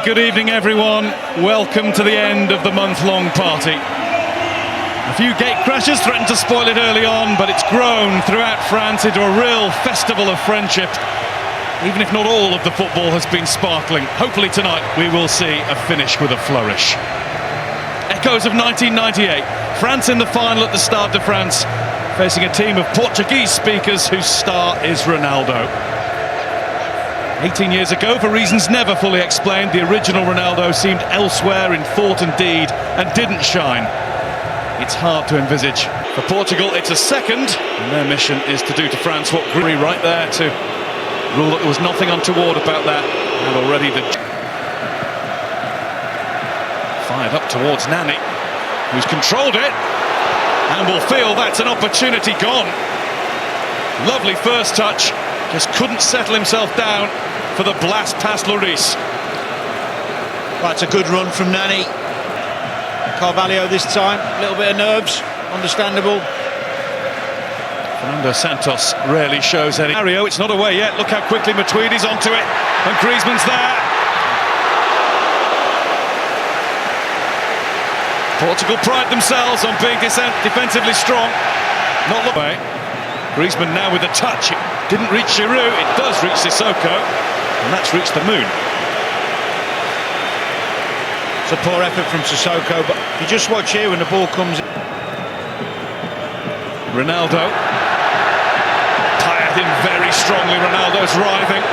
good evening everyone. Welcome to the end of the month-long party. A few gate crashes threatened to spoil it early on, but it's grown throughout France into a real festival of friendship. Even if not all of the football has been sparkling, hopefully tonight we will see a finish with a flourish. Echoes of 1998, France in the final at the Stade de France, facing a team of Portuguese speakers whose star is Ronaldo. 18 years ago, for reasons never fully explained, the original Ronaldo seemed elsewhere in thought and deed and didn't shine. It's hard to envisage. For Portugal, it's a second, and their mission is to do to France what Gregory right there to rule that there was nothing untoward about that. And already the fired up towards Nani, who's controlled it and will feel that's an opportunity gone. Lovely first touch, just couldn't settle himself down for the blast past Lloris. That's a good run from Nani. Carvalho this time, a little bit of nerves, understandable. Fernando Santos rarely shows any. Mario, it's not away yet. Look how quickly Matuidi's onto it, and Griezmann's there. Portugal pride themselves on being defensively strong. Not the way. Griezmann now with a touch. It didn't reach Giroud, it does reach Sissoko, and that's reached the moon. It's a poor effort from Sissoko, but you just watch here when the ball comes in. Ronaldo. Tired in very strongly, Ronaldo's writhing.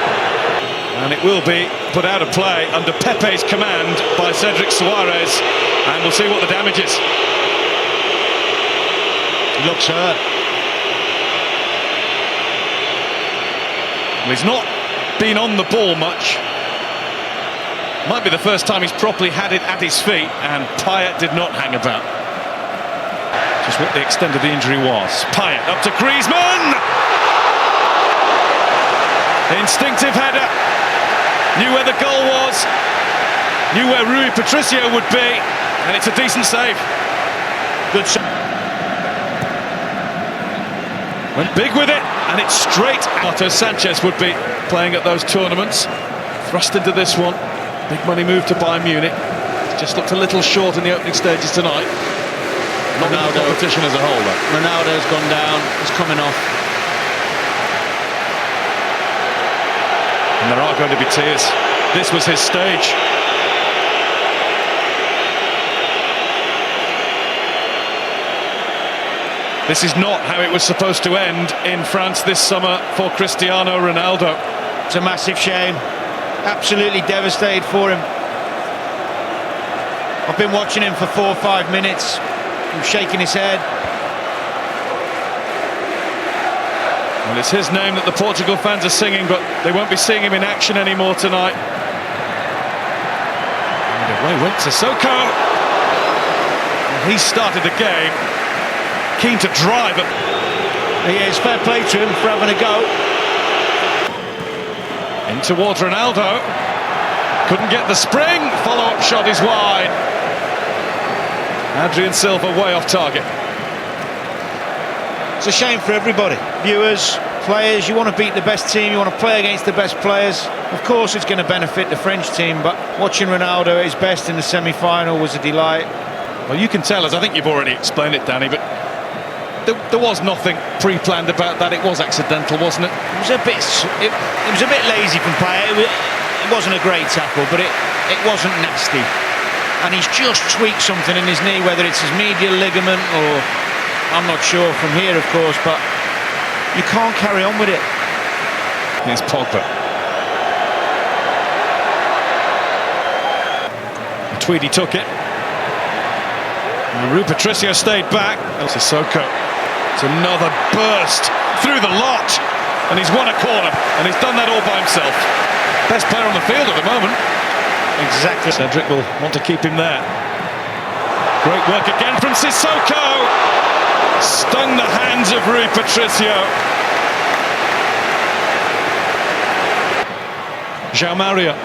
And it will be put out of play under Pepe's command by Cedric Suarez. And we'll see what the damage is. He looks hurt. Well, he's not been on the ball much. Might be the first time he's properly had it at his feet, and Payet did not hang about. Just what the extent of the injury was. Payet up to Griezmann! Instinctive header. Knew where the goal was. Knew where Rui Patricio would be, and it's a decent save. Good save. Went big with it, and it's straight. Marto Sanchez would be playing at those tournaments. Thrust into this one. Big money move to Bayern Munich. Just looked a little short in the opening stages tonight. Not in the competition as a whole, though. Ronaldo's gone down. He's coming off. And there are going to be tears. This was his stage. This is not how it was supposed to end in France this summer for Cristiano Ronaldo. It's a massive shame. Absolutely devastated for him. I've been watching him for 4 or 5 minutes. He's shaking his head. Well, it's his name that the Portugal fans are singing, but they won't be seeing him in action anymore tonight. And away went Sissoko. Well, he started the game. Keen to drive it. He is, fair play to him for having a go. In towards Ronaldo. Couldn't get the spring. Follow-up shot is wide. Adrian Silva way off target. It's a shame for everybody. Viewers, players, you want to beat the best team, you want to play against the best players. Of course it's going to benefit the French team, but watching Ronaldo at his best in the semi-final was a delight. Well, you can tell us, I think you've already explained it, Danny, but there was nothing pre-planned about that. It was accidental, wasn't it? It was a bit lazy from Payet. It wasn't a great tackle, but it wasn't nasty. And he's just tweaked something in his knee, whether it's his medial ligament or I'm not sure from here, of course, but you can't carry on with it. Here's Pogba. Tweedy took it. And Rui Patricio stayed back. Sissoko. It's another burst through the lot, and he's won a corner, and he's done that all by himself. Best player on the field at the moment. Exactly. Cedric will want to keep him there. Great work again from Sissoko. Stung the hands of Rui Patricio. João Mario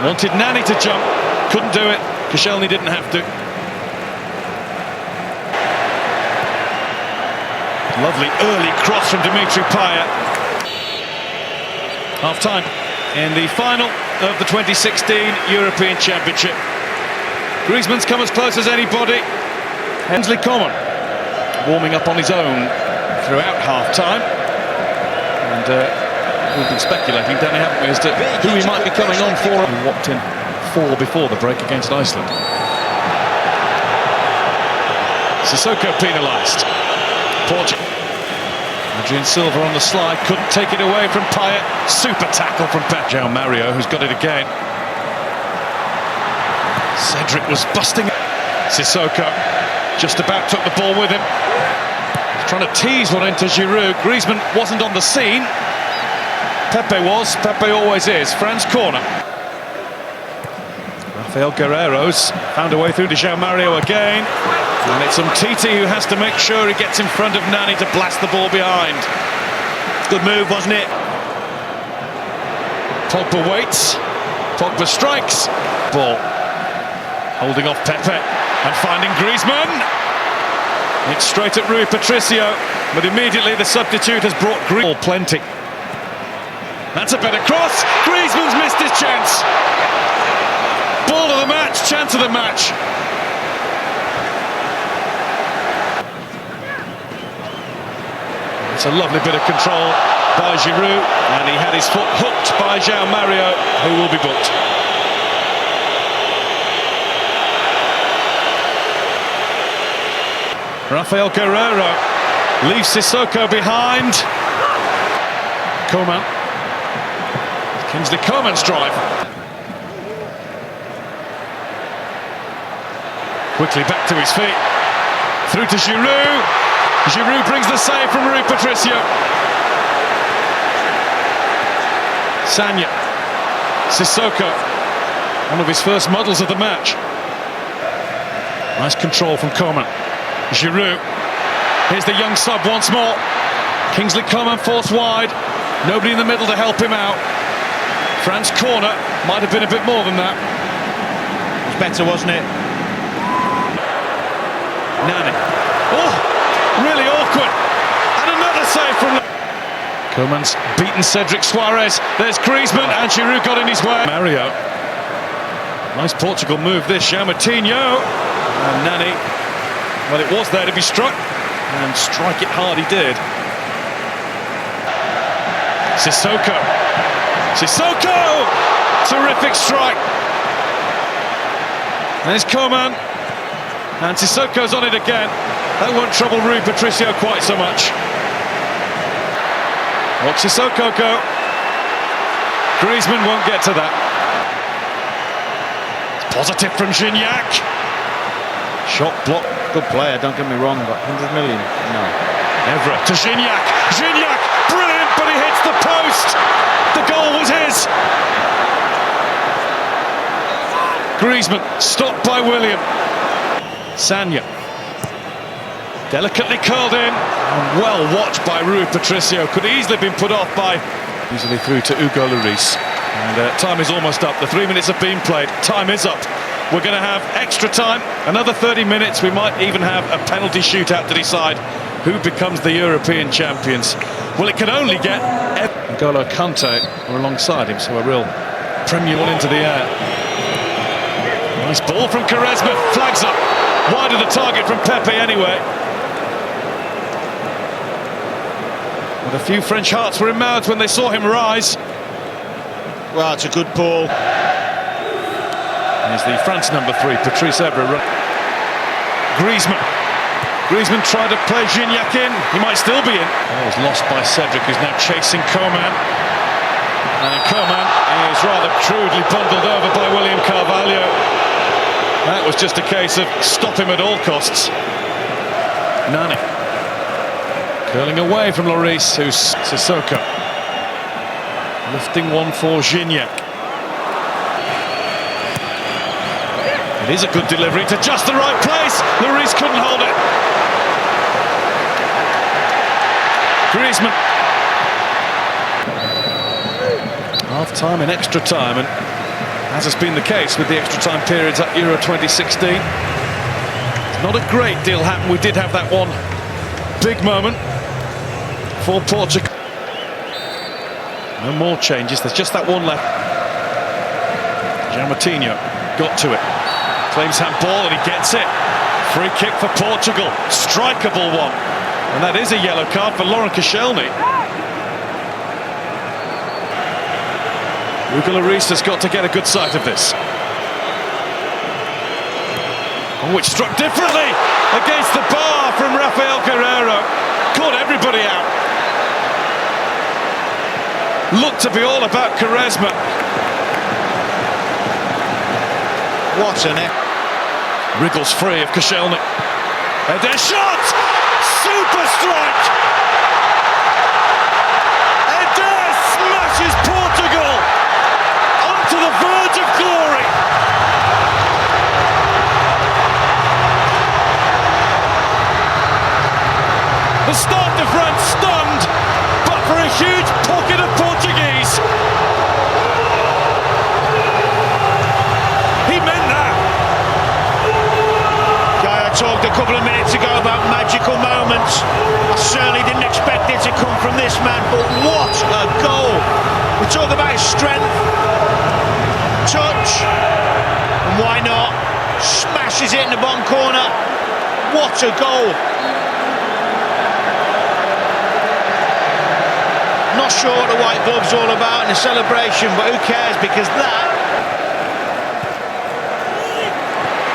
wanted Nani to jump, couldn't do it. Koscielny didn't have to. Lovely early cross from Dimitri Payet. Half-time in the final. of the 2016 European Championship. Griezmann's come as close as anybody. Kingsley Coman warming up on his own throughout half-time. And we've been speculating, Danny, haven't we, as to who he might be coming on for. He walked in 4 before the break against Iceland. Sissoko penalised. Portugal. Adrian Silva on the slide, couldn't take it away from Payet. Super tackle from João Mario, who's got it again. Cedric was busting. Sissoko just about took the ball with him. He's trying to tease one into Giroud. Griezmann wasn't on the scene. Pepe was. Pepe always is. France corner. Rafael Guerreiro's found a way through to João Mario again. And it's Umtiti who has to make sure he gets in front of Nani to blast the ball behind. Good move, wasn't it? Pogba waits. Pogba strikes. Ball. Holding off Pepe and finding Griezmann. It's straight at Rui Patricio, but immediately the substitute has brought Griezmann plenty. That's a better cross. Griezmann's missed his chance. Ball of the match, chance of the match. It's a lovely bit of control by Giroud, and he had his foot hooked by João Mario, who will be booked. Rafael Guerreiro leaves Sissoko behind. Coman. Kingsley Coman's drive. Quickly back to his feet. Through to Giroud. Giroud brings the save from Rui Patricio. Sagna. Sissoko. One of his first models of the match. Nice control from Coman. Giroud. Here's the young sub once more. Kingsley Coman forced wide. Nobody in the middle to help him out. France corner. Might have been a bit more than that. It was better, wasn't it? Nani. Oh, really awkward. And another save from... Coman's beaten Cedric Suarez. There's Griezmann, and Giroud got in his way. Mario. Nice Portugal move this. João Moutinho. And Nani. Well, it was there to be struck. And strike it hard he did. Sissoko. Sissoko! Terrific strike. There's Coman. And Sissoko's on it again. That won't trouble Rui Patricio quite so much. Watch Sissoko go. Griezmann won't get to that. It's positive from Gignac. Shot block. Good player, don't get me wrong, but 100 million? No. Evra to Gignac. Gignac, brilliant, but he hits the post. The goal was his. Griezmann stopped by William. Sagna. Delicately curled in. And well watched by Rui Patricio. Could easily been put off by... Easily through to Hugo Lloris. And time is almost up. The 3 minutes have been played. Time is up. We're going to have extra time. Another 30 minutes. We might even have a penalty shootout to decide who becomes the European champions. Well, it can only get... N'Golo Kante are alongside him, so a real Premier one into the air. Nice ball from Quaresma, flags up. Wide of the target from Pepe anyway. But a few French hearts were in mouths when they saw him rise. Well, it's a good ball. Here's the France number 3, Patrice Evra. Griezmann. Griezmann tried to play Gignac in. He might still be in. That was lost by Cedric, who's now chasing Coman. And Coman is rather crudely bundled over by William Carvalho. That was just a case of stop him at all costs. Nani. Curling away from Lloris, who's Sissoko. Lifting one for Gignac. It is a good delivery to just the right place. Lloris couldn't hold it. Griezmann. Half-time and extra time, and as has been the case with the extra time periods at Euro 2016, not a great deal happened. We did have that one big moment for Portugal. No more changes, there's just that one left. Giammattino got to it. Claims handball and he gets it. Free kick for Portugal. Strikeable one. And that is a yellow card for Laurent Koscielny. Hugo Lloris has got to get a good sight of this. Oh, which struck differently against the bar from Rafael Guerreiro. Caught everybody out. Looked to be all about Quaresma. What an it. Wriggles free of Koscielny. And their shot! Super strike! Eder smashes Portugal onto the verge of glory. The start of France stunned, but for a huge pocket of Portuguese. He meant that. Guy, I talked a couple of minutes ago about magical moments. I certainly didn't expect it to come from this man, but what a goal! We talk about his strength, touch, and why not? Smashes it in the bottom corner. What a goal! Not sure what the white glove's all about in the celebration, but who cares, because that...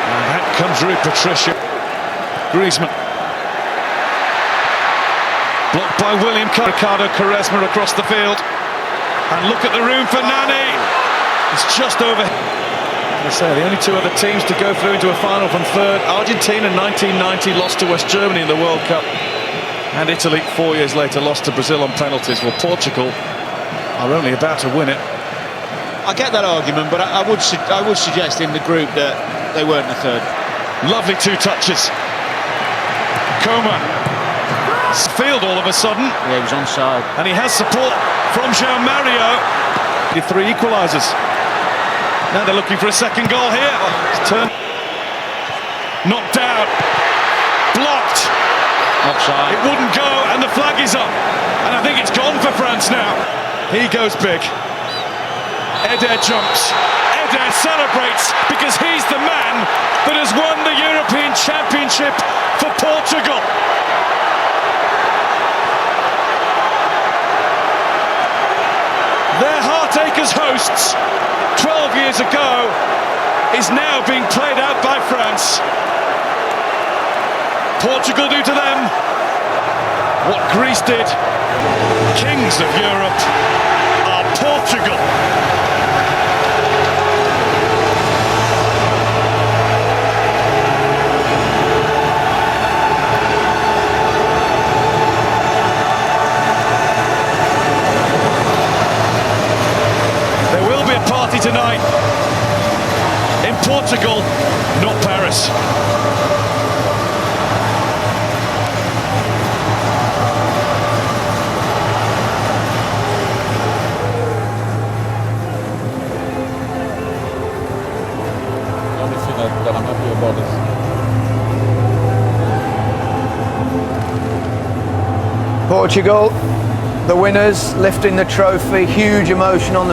And that comes Rui Patricio. Griezmann. Blocked by William Ricardo Quaresma across the field. And look at the room for Nani. It's just over. I say, the only two other teams to go through into a final from third. Argentina 1990 lost to West Germany in the World Cup. And Italy 4 years later lost to Brazil on penalties. Well, Portugal are only about to win it. I get that argument, but I would suggest in the group that they weren't the third. Lovely two touches. Coman. Field all of a sudden. Yeah, he was onside. And he has support from João Mario. The three equalisers. Now they're looking for a second goal here. Turn. Knocked out. Blocked. Offside. It wouldn't go, and the flag is up. And I think it's gone for France now. He goes big. Eder jumps. Eder celebrates because he's the man that has won the European Championship for Portugal. Their heartache as hosts 12 years ago is now being played out by France. Portugal do to them what Greece did. Kings of Europe are Portugal. There will be a party tonight in Portugal, not Paris. That I'm happy about this. Portugal, the winners, lifting the trophy, huge emotion on the